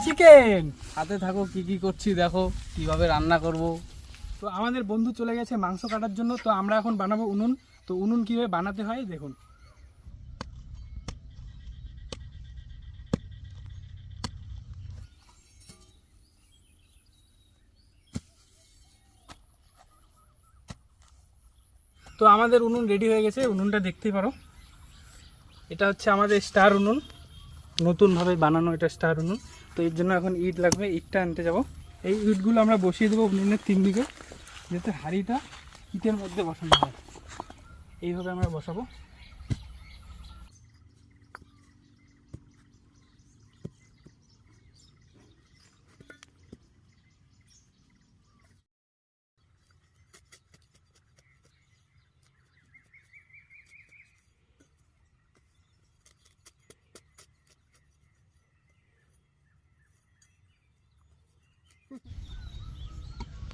Chicken. হাতে থাকো, কি কি করছি দেখো, কিভাবে রান্না করব। তো আমাদের বন্ধু চলে গেছে মাংস কাটার জন্য, তো আমরা এখন বানাবো উনুন। তো উনুন কীভাবে বানাতে হয় দেখুন। তো আমাদের উনুন রেডি হয়ে গেছে, উনুনটা দেখতেই পারো। এটা হচ্ছে আমাদের স্টার উনুন, নতুনভাবে বানানো এটা স্টার উনুন। তো এর জন্য এখন ইট লাগবে, ইটটা আনতে যাব। এই ইটগুলো আমরা বসিয়ে দেবো উনুনের 3 দিকে, যাতে হাঁড়িটা ইটের মধ্যে বসানো হয়। এইভাবে আমরা বসাবো।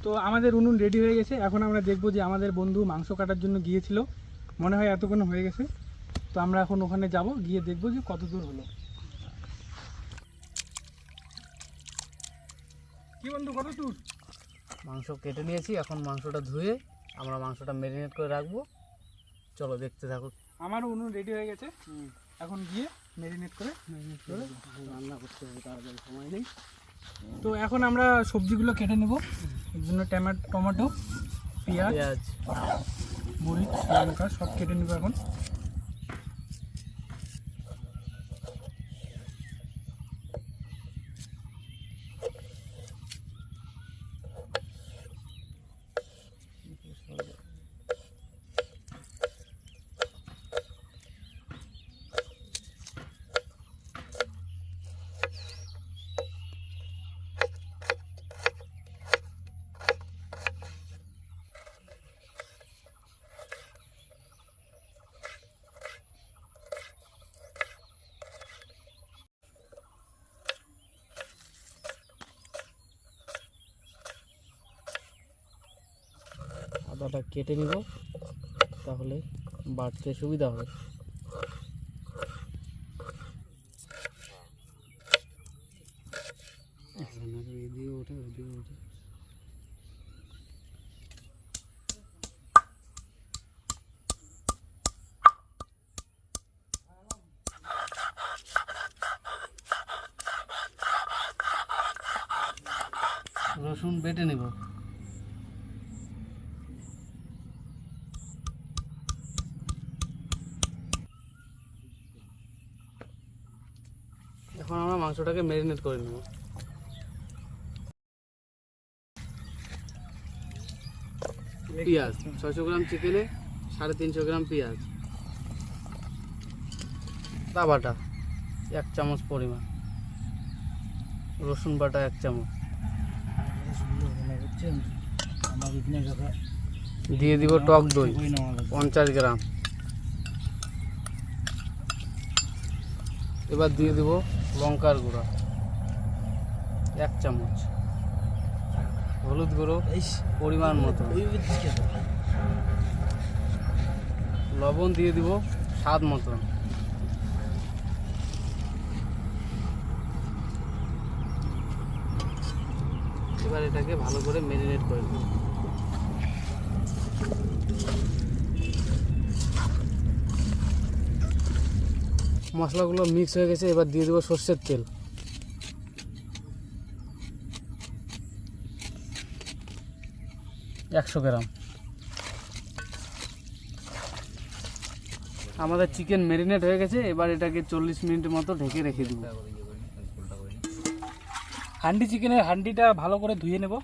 তো আমাদের উনুন রেডি হয়ে গেছে। এখন আমরা দেখবো যে আমাদের বন্ধু মাংস কাটার জন্য গিয়েছিল, মনে হয় এতক্ষণ হয়ে গেছে। তো আমরা এখন ওখানে যাব, গিয়ে দেখবো যে কত দূর হলো। কি বন্ধু, কত দূর? মাংস কেটে নিয়েছি, এখন মাংসটা ধুয়ে আমরা মাংসটা ম্যারিনেট করে রাখবো। চলো দেখতে থাকো। আমারও উনুন রেডি হয়ে গেছে, এখন গিয়ে ম্যারিনেট করে রান্না করতে হবে, তাড়াতাড়ি সময় নেই। তো এখন আমরা সবজিগুলো কেটে নেব। এর জন্য টমেটো, পেঁয়াজ, মরিচ, লঙ্কা সব কেটে নেব এখন। আদাটা কেটে নিব, তাহলে বাটতে সুবিধা হবে। রসুন বেটে নিব। এখন আমরা মাংসটাকে ম্যারিনেট করে নেব। পেঁয়াজ 600 গ্রাম চিকেনে 350 গ্রাম পেঁয়াজ, আদা বাটা 1 চামচ পরিমাণ, রসুন বাটা 1 চামচ, দিয়ে দিব টক দই 50 গ্রাম। এবার দিয়ে দিব লঙ্কার গুঁড়া 1 চামচ, হলুদ গুঁড়ো পরিমাণ মতো, লবণ দিয়ে দিব স্বাদ মতো। এবার এটাকে ভালো করে ম্যারিনেট করে দেব। মশলাগুলো মিক্স হয়ে গেছে, এবার দিয়ে দেবো সর্ষের তেল। একশো গ্রাম। আমাদের চিকেন ম্যারিনেট হয়ে গেছে, এবার এটাকে 40 মিনিটের মতো ঢেকে রেখে দেব। হান্ডিটা ভালো করে ধুয়ে নেব।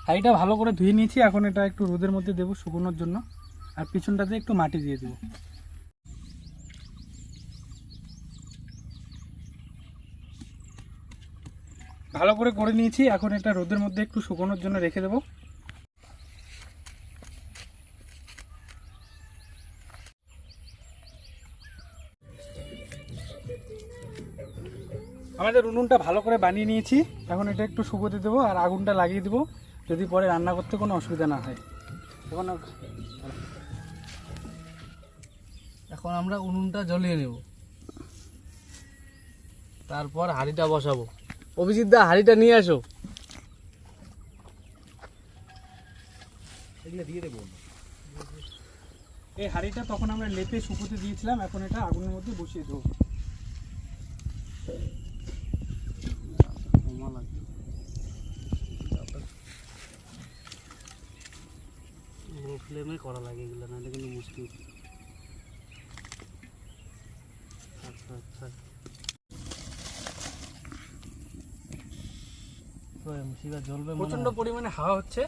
হাঁড়িটা ভালো করে ধুয়ে নিয়েছি, এখন এটা একটু রোদের মধ্যে দেবো শুকোনোর জন্য, আর পিছনটাতে একটু মাটি দিয়ে দেবো। ভালো করে নিয়েছি, এখন এটা রোদের মধ্যে একটু শুকোনোর জন্য রেখে দেবো। আমাদের উনুনটা ভালো করে বানিয়ে নিয়েছি, এখন এটা একটু শুকোতে দেবো আর আগুনটা লাগিয়ে দেবো, যদি পরে রান্না করতে কোনো অসুবিধা না হয়। এখন এখন আমরা উনুনটা জ্বলিয়ে নেব, তারপর হাঁড়িটা বসাবো। অভিজিৎ দা, হাঁড়িটা নিয়ে আসো। এগুলো দিয়ে দেবো। এই হাঁড়িটা তখন আমরা লেপে শুকোতে দিয়েছিলাম, এখন এটা আগুনের মধ্যে বসিয়ে দেবো। লো ফ্লেমে করা লাগে এগুলো, নাহলে কিন্তু মুশকিল। আচ্ছা আচ্ছা, জ্বলবে। প্রচণ্ড পরিমাণে হাওয়া হচ্ছে,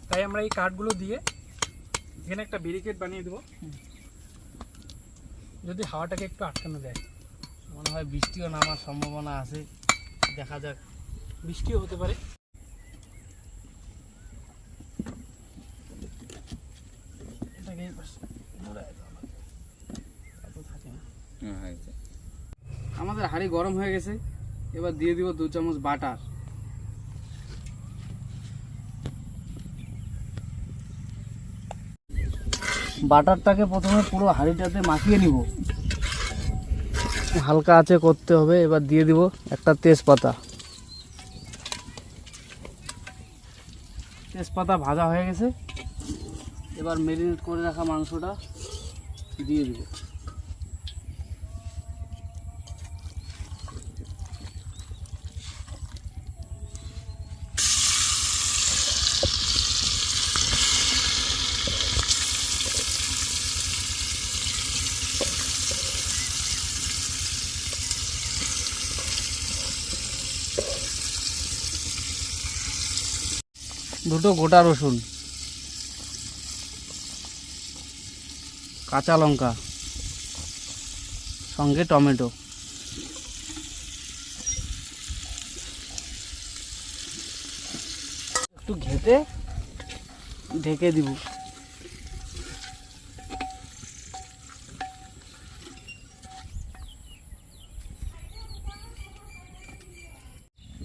তাই আমরা এই কাঠগুলো দিয়ে এখানে একটা ব্যারিকেড বানিয়ে দেবো, যদি হাওয়াটাকে একটু আটকানো যায়। মনে হয় বৃষ্টিও নামার সম্ভাবনা আছে, দেখা যাক। বৃষ্টিও হতে পারে। আমাদের হাঁড়ি গরম হয়ে গেছে, এবার দিয়ে দিব 2 চামচ বাটার। বাটারটাকে প্রথমে পুরো হাঁড়িটাতে মাখিয়ে নিব, হালকা আঁচে করতে হবে। এবার দিয়ে দিব একটা তেজপাতা। তেজপাতা ভাজা হয়ে গেছে, এবার ম্যারিনেট করে রাখা মাংসটা দিয়ে দিব। দুটো গোটা রসুন, কাঁচা লঙ্কা, সঙ্গে টমেটো। একটু ঘেটে ঢেকে দিব।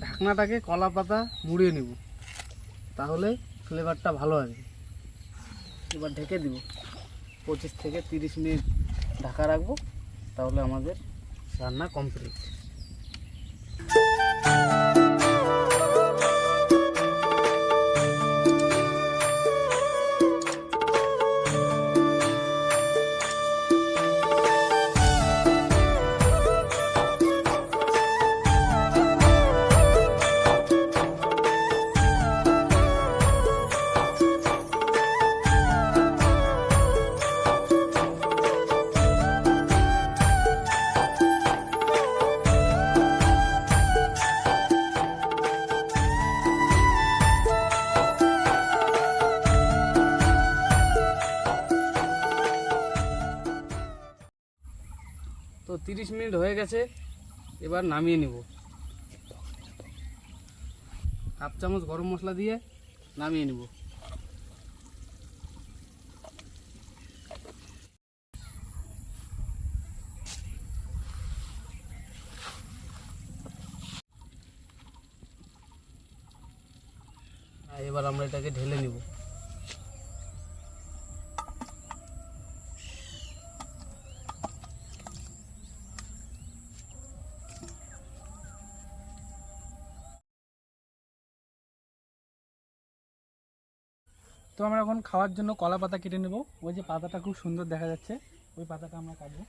ঢাকনাটাকে কলা পাতা মুড়িয়ে নিব, তাহলে ফ্লেভারটা ভালো আসবে। এবার ঢেকে দিব, 25 থেকে 30 মিনিট ঢাকা রাখবো, তাহলে আমাদের রান্না কমপ্লিট। তো 30 মিনিট হয়ে গেছে, এবার নামিয়ে নিব। হাফ চামচ গরম মশলা দিয়ে নামিয়ে নিব। এবার আমরা এটাকে ঢেলে নিব। তো আমরা এখন খাওয়ার জন্য কলা পাতা কেটে নেব। ওই যে পাতাটা খুব সুন্দর দেখা যাচ্ছে, ওই পাতাটা আমরা কাটবো।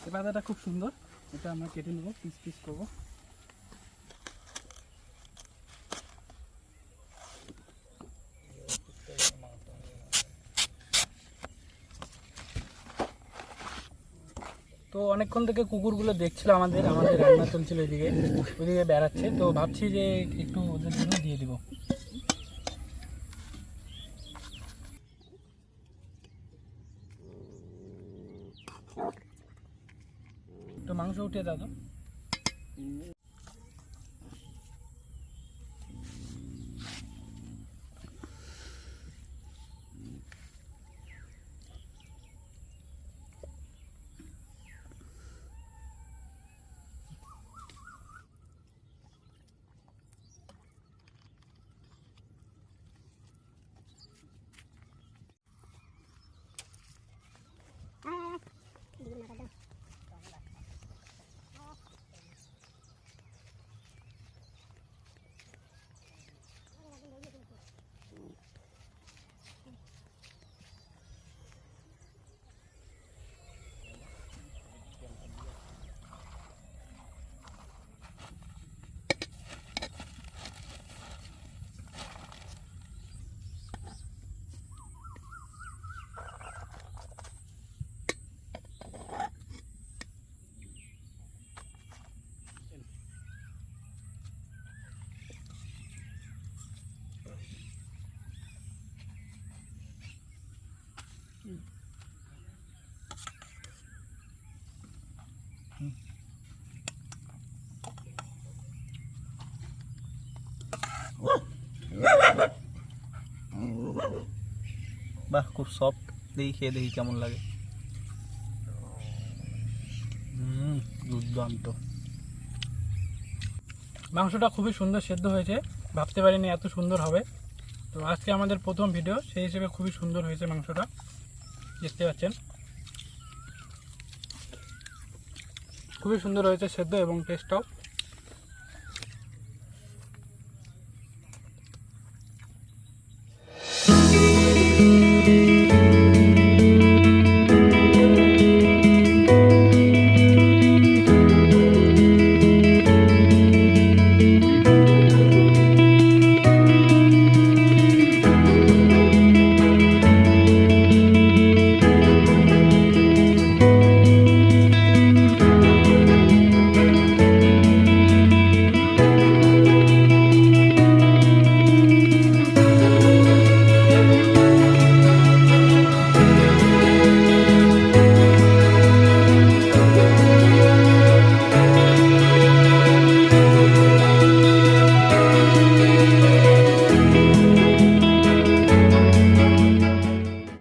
এই পাতাটা খুব সুন্দর, এটা আমরা কেটে নেব, পিস পিস করবো। তো অনেকক্ষণ থেকে কুকুরগুলো দেখছিল আমাদের রান্না চলছিল, ওইদিকে বেড়াচ্ছে। তো ভাবছি যে একটু ওদের জন্য দিয়ে দিব। তো মাংস উঠিয়ে দাও তো। বাহ, খুব সফট। দেখি খেয়ে দেখি কেমন লাগে। দুর্দান্ত। মাংসটা খুবই সুন্দর সেদ্ধ হয়েছে, ভাবতে পারিনি এত সুন্দর হবে। তো আজকে আমাদের প্রথম ভিডিও, সেই হিসেবে খুবই সুন্দর হয়েছে মাংসটা, দেখতে পাচ্ছেন খুবই সুন্দর হয়েছে সেদ্ধ এবং টেস্টটাও।